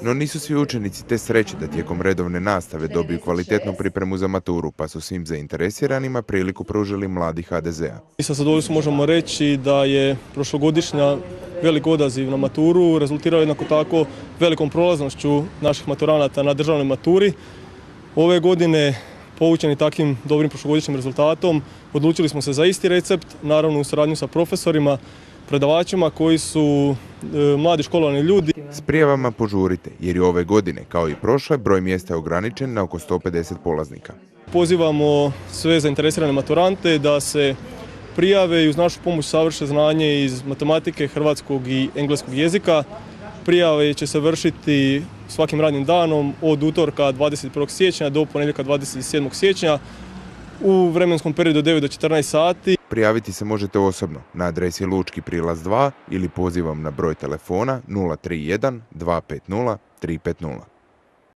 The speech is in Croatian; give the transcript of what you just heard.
No nisu svi učenici te sreće da tijekom redovne nastave dobiju kvalitetnu pripremu za maturu, pa su svim zainteresiranima priliku pružili mladi HDZ-a. I sa zadovoljstvom možemo reći da je prošlogodišnja velik odaziv na maturu rezultirao jednako tako velikom prolaznošću naših maturanata na državnoj maturi. Ove godine, poučeni takvim dobrim prošlogodišnjim rezultatom, odlučili smo se za isti recept, naravno u suradnju sa profesorima, predavačima koji su mladi školovani ljudi. S prijavama požurite, jer je ove godine, kao i prošle, broj mjesta je ograničen na oko 150 polaznika. Pozivamo sve zainteresirane maturante da se prijave i uz našu pomoć savrše znanje iz matematike, hrvatskog i engleskog jezika. Prijave će se vršiti svakim radnim danom od utorka 21. siječnja do ponedjeljka 27. siječnja u vremenskom periodu od 9 do 14 sati. Prijaviti se možete osobno na adresi Lučki prilaz 2 ili pozivom na broj telefona 031 250 350.